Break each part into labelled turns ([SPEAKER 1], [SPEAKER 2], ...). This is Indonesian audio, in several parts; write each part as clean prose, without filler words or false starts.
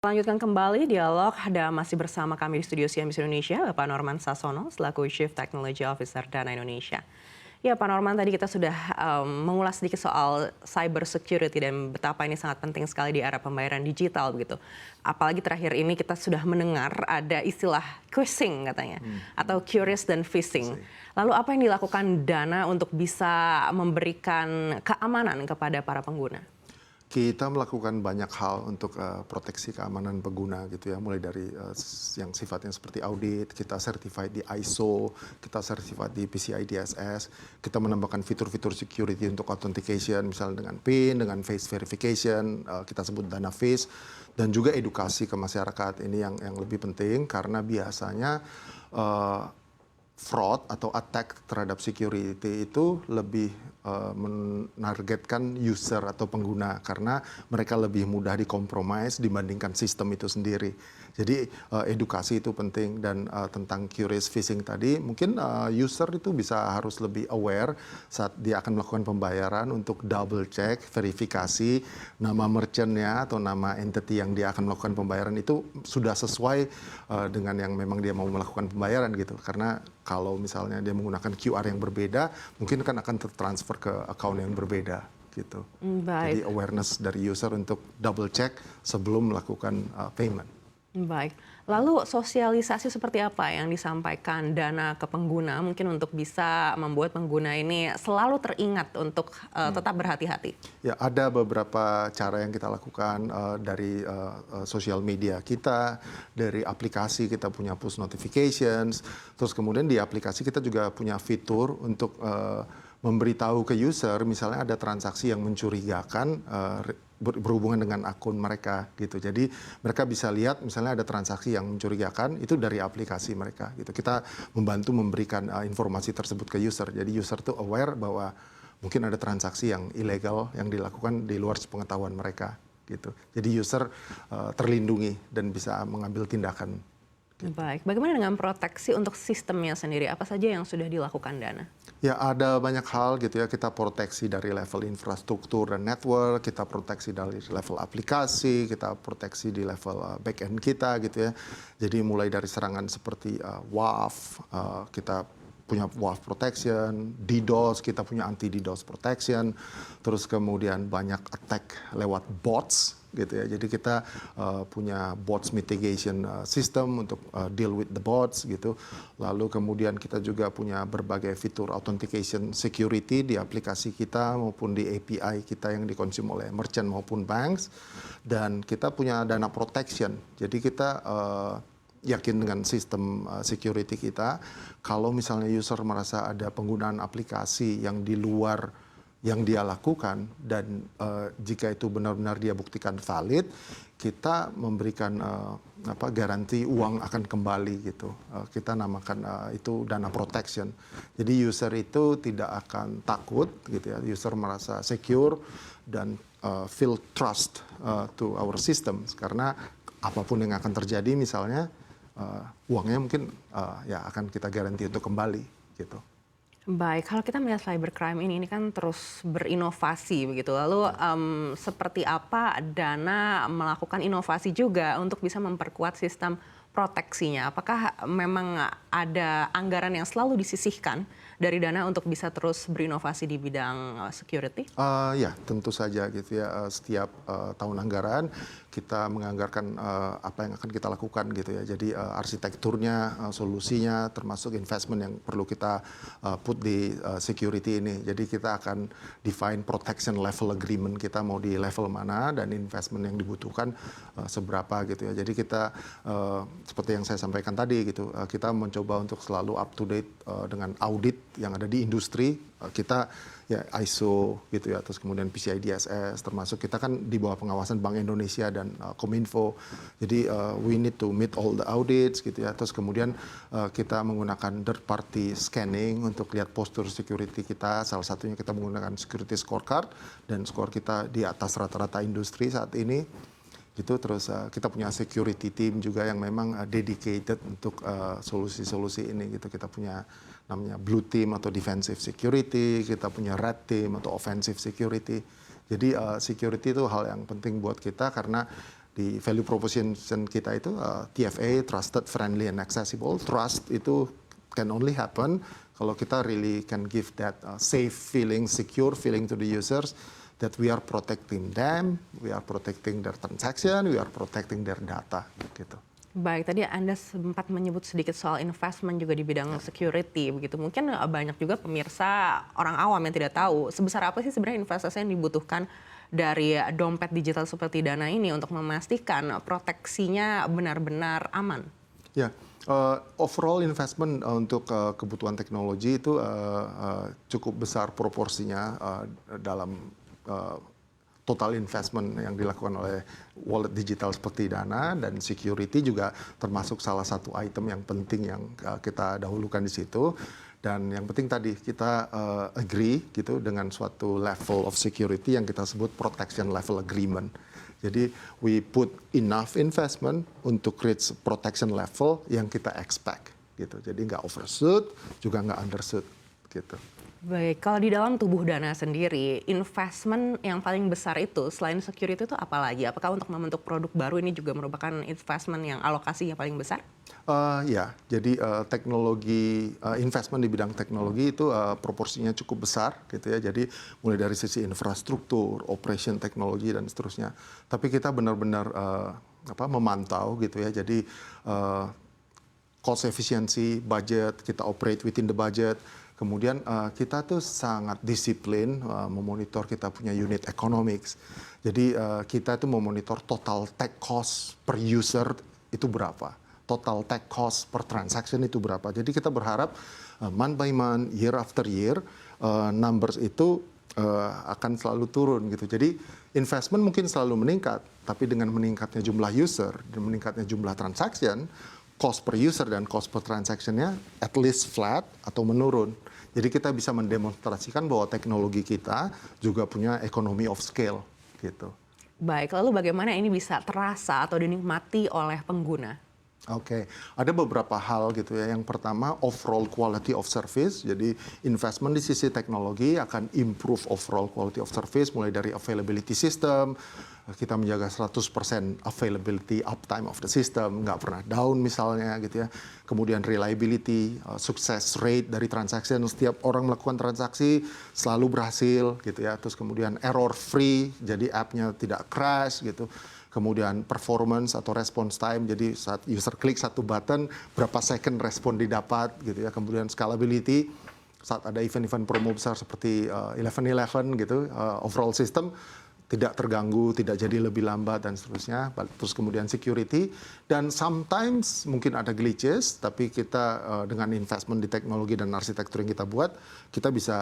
[SPEAKER 1] Lanjutkan kembali dialog dan masih bersama kami di studio CNBC Indonesia, Bapak Norman Sasono selaku Chief Technology Officer Dana Indonesia. Ya Pak Norman, tadi kita sudah mengulas sedikit soal cyber security dan betapa ini sangat penting sekali di era pembayaran digital begitu. Apalagi terakhir ini kita sudah mendengar ada istilah phishing katanya, atau curious dan phishing. Lalu apa yang dilakukan Dana untuk bisa memberikan keamanan kepada para pengguna?
[SPEAKER 2] Kita melakukan banyak hal untuk proteksi keamanan pengguna gitu ya, mulai dari yang sifatnya seperti audit, kita certified di ISO, kita certified di PCI DSS, kita menambahkan fitur-fitur security untuk authentication, misalnya dengan PIN, dengan face verification, kita sebut Dana Face, dan juga edukasi ke masyarakat. Ini yang lebih penting karena biasanya fraud atau attack terhadap security itu lebih menargetkan user atau pengguna karena mereka lebih mudah dikompromis dibandingkan sistem itu sendiri. Jadi edukasi itu penting dan tentang curious phishing tadi mungkin user itu harus lebih aware saat dia akan melakukan pembayaran untuk double check, verifikasi nama merchantnya atau nama entity yang dia akan melakukan pembayaran itu sudah sesuai dengan yang memang dia mau melakukan pembayaran gitu. Karena kalau misalnya dia menggunakan QR yang berbeda, mungkin kan akan tertransfer ke account yang berbeda gitu.
[SPEAKER 1] Baik.
[SPEAKER 2] Jadi awareness dari user untuk double check sebelum melakukan payment.
[SPEAKER 1] Baik. Lalu sosialisasi seperti apa yang disampaikan Dana ke pengguna mungkin untuk bisa membuat pengguna ini selalu teringat untuk tetap berhati-hati?
[SPEAKER 2] Ya, ada beberapa cara yang kita lakukan dari sosial media kita, dari aplikasi kita punya push notifications, terus kemudian di aplikasi kita juga punya fitur untuk memberitahu ke user misalnya ada transaksi yang mencurigakan berhubungan dengan akun mereka gitu. Jadi mereka bisa lihat misalnya ada transaksi yang mencurigakan itu dari aplikasi mereka gitu. Kita membantu memberikan informasi tersebut ke user. Jadi user tuh aware bahwa mungkin ada transaksi yang ilegal yang dilakukan di luar sepengetahuan mereka gitu. Jadi user terlindungi dan bisa mengambil tindakan.
[SPEAKER 1] Baik, bagaimana dengan proteksi untuk sistemnya sendiri? Apa saja yang sudah dilakukan Dana?
[SPEAKER 2] Ya, ada banyak hal gitu ya. Kita proteksi dari level infrastruktur dan network, kita proteksi dari level aplikasi, kita proteksi di level back-end kita gitu ya. Jadi mulai dari serangan seperti WAF, kita punya WAF protection, DDoS, kita punya anti DDoS protection, terus kemudian banyak attack lewat bots gitu ya. Jadi kita punya bots mitigation system untuk deal with the bots gitu. Lalu kemudian kita juga punya berbagai fitur authentication security di aplikasi kita maupun di API kita yang dikonsum oleh merchant maupun banks. Dan kita punya Dana protection. Jadi kita yakin dengan sistem security kita, kalau misalnya user merasa ada penggunaan aplikasi yang di luar yang dia lakukan dan jika itu benar-benar dia buktikan valid, kita memberikan garansi uang akan kembali gitu. Kita namakan itu Dana protection. Jadi user itu tidak akan takut gitu ya. User merasa secure dan feel trust to our systems karena apapun yang akan terjadi misalnya uangnya mungkin ya akan kita garansi untuk kembali gitu.
[SPEAKER 1] Baik, kalau kita melihat cybercrime ini kan terus berinovasi begitu. Lalu seperti apa Dana melakukan inovasi juga untuk bisa memperkuat sistem proteksinya? Apakah memang ada anggaran yang selalu disisihkan dari Dana untuk bisa terus berinovasi di bidang security?
[SPEAKER 2] Ya, tentu saja gitu ya. Setiap tahun anggaran kita menganggarkan apa yang akan kita lakukan gitu ya. Jadi arsitekturnya, solusinya, termasuk investment yang perlu kita put di security ini. Jadi kita akan define protection level agreement kita mau di level mana dan investment yang dibutuhkan seberapa gitu ya. Jadi kita seperti yang saya sampaikan tadi gitu, kita mencoba untuk selalu up to date dengan audit yang ada di industri. Kita ya ISO gitu ya, terus kemudian PCI DSS, termasuk kita kan di bawah pengawasan Bank Indonesia dan Kominfo. Jadi we need to meet all the audits gitu ya. Terus kemudian kita menggunakan third party scanning untuk lihat postur security kita. Salah satunya kita menggunakan security scorecard dan skor kita di atas rata-rata industri saat ini. Gitu, terus kita punya security team juga yang memang dedicated untuk solusi-solusi ini gitu. Kita punya namanya blue team atau defensive security, kita punya red team atau offensive security. Jadi security itu hal yang penting buat kita karena di value proposition kita itu TFA, trusted, friendly, and accessible. Trust itu can only happen kalau kita really can give that safe feeling, secure feeling to the users that we are protecting them, we are protecting their transaction, we are protecting their data gitu.
[SPEAKER 1] Baik, tadi Anda sempat menyebut sedikit soal investment juga di bidang security begitu. Mungkin banyak juga pemirsa orang awam yang tidak tahu sebesar apa sih sebenarnya investasi yang dibutuhkan dari dompet digital seperti Dana ini untuk memastikan proteksinya benar-benar aman.
[SPEAKER 2] Ya, overall investment untuk kebutuhan teknologi itu cukup besar proporsinya dalam total investment yang dilakukan oleh wallet digital seperti Dana, dan security juga termasuk salah satu item yang penting yang kita dahulukan di situ. Dan yang penting tadi kita agree gitu dengan suatu level of security yang kita sebut protection level agreement. Jadi we put enough investment untuk reach protection level yang kita expect gitu. Jadi nggak overshoot juga nggak undershoot gitu.
[SPEAKER 1] Baik, kalau di dalam tubuh Dana sendiri, investment yang paling besar itu selain security itu apa lagi? Apakah untuk membentuk produk baru ini juga merupakan investment yang alokasinya paling besar?
[SPEAKER 2] Ya, jadi teknologi investment di bidang teknologi itu proporsinya cukup besar gitu ya. Jadi mulai dari sisi infrastruktur, operation teknologi dan seterusnya. Tapi kita benar-benar memantau gitu ya. Jadi cost efficiency, budget, kita operate within the budget. Kemudian kita tuh sangat disiplin memonitor kita punya unit economics. Jadi kita tuh memonitor total tech cost per user itu berapa, total tech cost per transaction itu berapa. Jadi kita berharap month by month, year after year, numbers itu akan selalu turun gitu. Jadi investment mungkin selalu meningkat, tapi dengan meningkatnya jumlah user dan meningkatnya jumlah transaction, cost per user dan cost per transaction-nya at least flat atau menurun. Jadi kita bisa mendemonstrasikan bahwa teknologi kita juga punya economy of scale gitu.
[SPEAKER 1] Baik, lalu bagaimana ini bisa terasa atau dinikmati oleh pengguna?
[SPEAKER 2] Oke, ada beberapa hal gitu ya. Yang pertama, overall quality of service. Jadi investment di sisi teknologi akan improve overall quality of service mulai dari availability system. Kita menjaga 100% availability uptime of the system, nggak pernah down misalnya gitu ya. Kemudian reliability, success rate dari transaction, setiap orang melakukan transaksi selalu berhasil gitu ya. Terus kemudian error free, jadi app-nya tidak crash gitu. Kemudian performance atau response time, jadi saat user klik satu button, berapa second respon didapat gitu ya. Kemudian scalability, saat ada event-event promo besar seperti 11.11 gitu, overall system tidak terganggu, tidak jadi lebih lambat dan seterusnya. Terus kemudian security, dan sometimes mungkin ada glitches, tapi kita dengan investment di teknologi dan arsitektur yang kita buat, kita bisa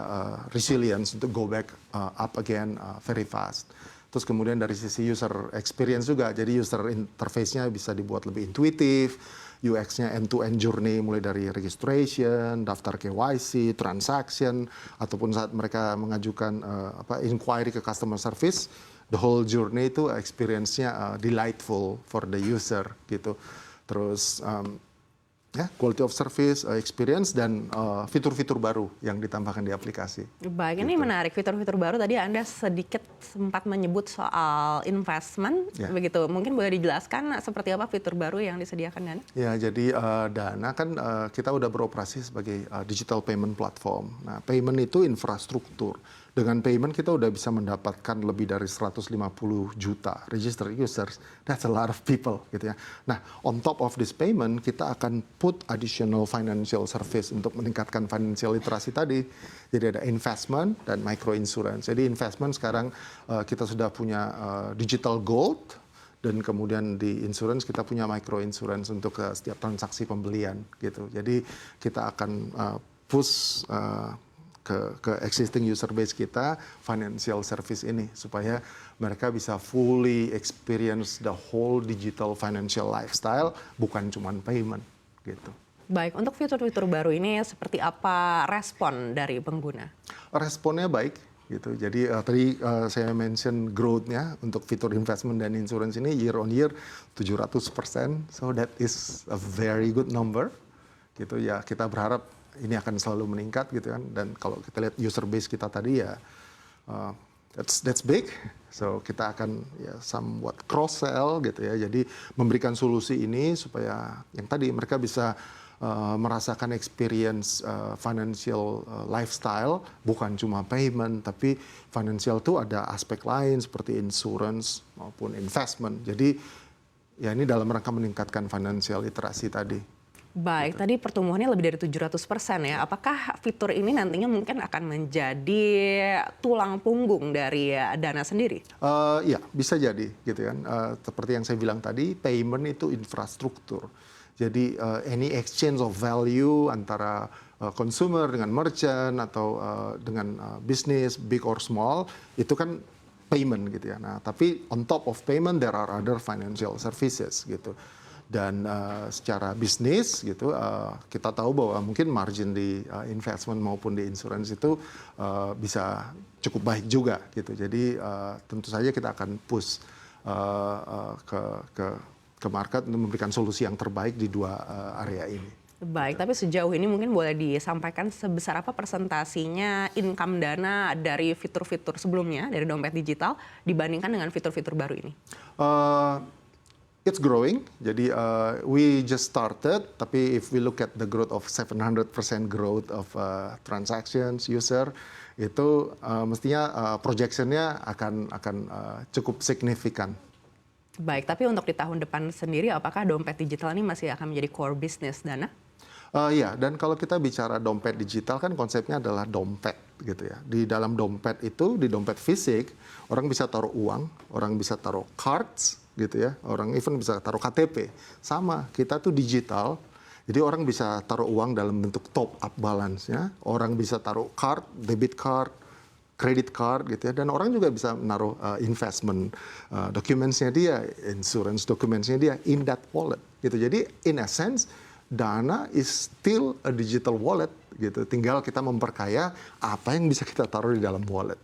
[SPEAKER 2] resilience untuk go back up again very fast. Terus kemudian dari sisi user experience juga, jadi user interface-nya bisa dibuat lebih intuitif, UX-nya end-to-end journey mulai dari registration, daftar KYC, transaction, ataupun saat mereka mengajukan inquiry ke customer service, the whole journey itu experience-nya delightful for the user gitu. Terus quality of service, experience, dan fitur-fitur baru yang ditambahkan di aplikasi.
[SPEAKER 1] Baik, ini menarik fitur-fitur baru. Tadi Anda sedikit sempat menyebut soal investment, begitu. Mungkin boleh dijelaskan seperti apa fitur baru yang disediakan Dana?
[SPEAKER 2] Ya, jadi Dana kan kita udah beroperasi sebagai digital payment platform. Nah, payment itu infrastruktur. Dengan payment kita udah bisa mendapatkan lebih dari 150 juta registered users. That's a lot of people gitu ya. Nah, on top of this payment kita akan put additional financial service untuk meningkatkan financial literasi tadi. Jadi ada investment dan micro insurance. Jadi investment sekarang kita sudah punya digital gold, dan kemudian di insurance kita punya micro insurance untuk setiap transaksi pembelian gitu. Jadi kita akan push ke existing user base kita financial service ini supaya mereka bisa fully experience the whole digital financial lifestyle, bukan cuma payment gitu.
[SPEAKER 1] Baik, untuk fitur-fitur baru ini seperti apa respon dari pengguna?
[SPEAKER 2] Responnya baik gitu. Jadi tadi saya mention growth-nya untuk fitur investment dan insurance ini year on year 700%. So that is a very good number. Gitu ya, kita berharap ini akan selalu meningkat gitu kan. Dan kalau kita lihat user base kita tadi ya that's big. So kita akan ya somewhat cross sell gitu ya. Jadi memberikan solusi ini supaya yang tadi mereka bisa merasakan experience financial lifestyle, bukan cuma payment, tapi financial itu ada aspek lain seperti insurance maupun investment. Jadi ya ini dalam rangka meningkatkan financial literasi tadi.
[SPEAKER 1] Baik, tadi pertumbuhannya lebih dari 700% ya. Apakah fitur ini nantinya mungkin akan menjadi tulang punggung dari Dana sendiri?
[SPEAKER 2] Ya, bisa jadi gitu kan. Seperti yang saya bilang tadi, payment itu infrastruktur. Jadi any exchange of value antara consumer dengan merchant atau dengan bisnis big or small itu kan payment gitu ya. Nah, tapi on top of payment there are other financial services gitu. Dan secara bisnis gitu kita tahu bahwa mungkin margin di investment maupun di insurance itu bisa cukup baik juga gitu. Jadi tentu saja kita akan push ke market untuk memberikan solusi yang terbaik di dua area ini.
[SPEAKER 1] Baik, tapi sejauh ini mungkin boleh disampaikan sebesar apa persentasinya income Dana dari fitur-fitur sebelumnya dari dompet digital dibandingkan dengan fitur-fitur baru ini?
[SPEAKER 2] It's growing, jadi we just started, tapi if we look at the growth of 700% growth of transactions user, itu mestinya projectionnya akan cukup signifikan.
[SPEAKER 1] Baik, tapi untuk di tahun depan sendiri, apakah dompet digital ini masih akan menjadi core business Dana?
[SPEAKER 2] Ya, dan kalau kita bicara dompet digital kan konsepnya adalah dompet gitu ya. Di dalam dompet itu, di dompet fisik, orang bisa taruh uang, orang bisa taruh cards gitu ya, orang even bisa taruh KTP. Sama, kita tuh digital, jadi orang bisa taruh uang dalam bentuk top up balance-nya, orang bisa taruh card, debit card, credit card gitu ya, dan orang juga bisa menaruh investment documents-nya dia, insurance documents-nya dia in that wallet gitu. Jadi in a sense Dana is still a digital wallet gitu. Tinggal kita memperkaya apa yang bisa kita taruh di dalam wallet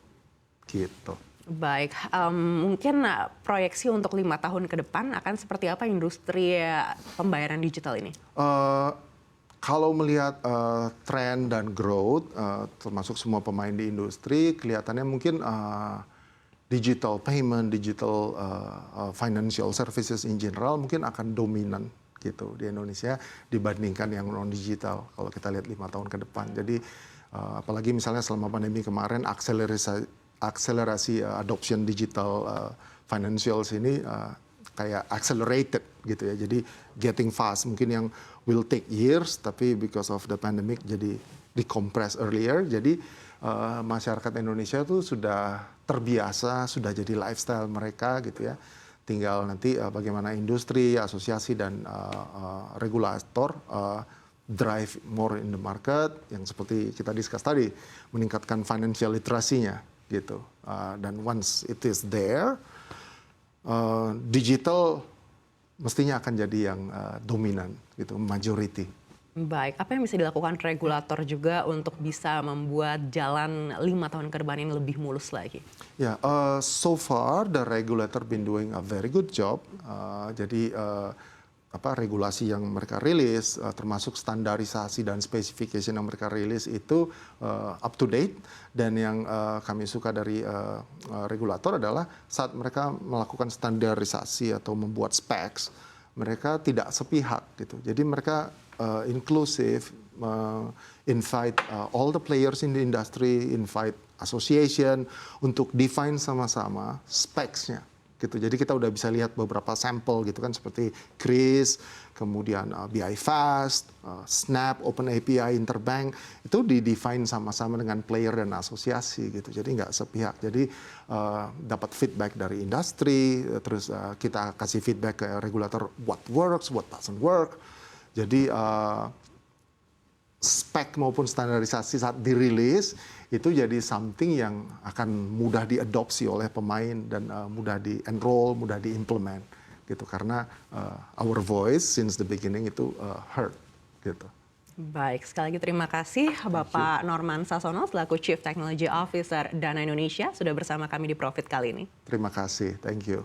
[SPEAKER 2] gitu.
[SPEAKER 1] Baik, mungkin proyeksi untuk 5 tahun ke depan akan seperti apa industri pembayaran digital ini?
[SPEAKER 2] Kalau melihat tren dan growth, termasuk semua pemain di industri, kelihatannya mungkin digital payment, digital financial services in general mungkin akan dominan gitu di Indonesia dibandingkan yang non digital kalau kita lihat 5 tahun ke depan. Jadi apalagi misalnya selama pandemi kemarin akselerasi adoption digital financials ini kayak accelerated gitu ya. Jadi getting fast, mungkin yang will take years tapi because of the pandemic jadi decompress earlier. Jadi masyarakat Indonesia tuh sudah terbiasa, sudah jadi lifestyle mereka gitu ya. Tinggal nanti bagaimana industri, asosiasi dan regulator drive more in the market yang seperti kita discuss tadi, meningkatkan financial literasinya gitu. Dan once it is there, digital mestinya akan jadi yang dominan gitu, majority.
[SPEAKER 1] Baik, apa yang bisa dilakukan regulator juga untuk bisa membuat jalan 5 tahun ke depan ini lebih mulus lagi?
[SPEAKER 2] Ya, so far the regulator been doing a very good job. Jadi regulasi yang mereka rilis, termasuk standarisasi dan specification yang mereka rilis itu up to date. Dan yang kami suka dari regulator adalah saat mereka melakukan standarisasi atau membuat specs, mereka tidak sepihak gitu. Jadi mereka inclusive, invite all the players in the industry, invite association untuk define sama-sama specs-nya gitu. Jadi kita udah bisa lihat beberapa sampel gitu kan seperti Kris, kemudian BI Fast, Snap, Open API, Interbank itu di-define sama-sama dengan player dan asosiasi gitu. Jadi nggak sepihak. Jadi dapat feedback dari industri, terus kita kasih feedback ke regulator what works, what doesn't work. Jadi spek maupun standarisasi saat dirilis itu jadi something yang akan mudah diadopsi oleh pemain dan mudah di-enroll, mudah di-implement gitu. Karena our voice since the beginning itu heard gitu.
[SPEAKER 1] Baik, sekali lagi terima kasih Bapak Norman Sasono selaku Chief Technology Officer Dana Indonesia sudah bersama kami di Profit kali ini.
[SPEAKER 2] Terima kasih, thank you.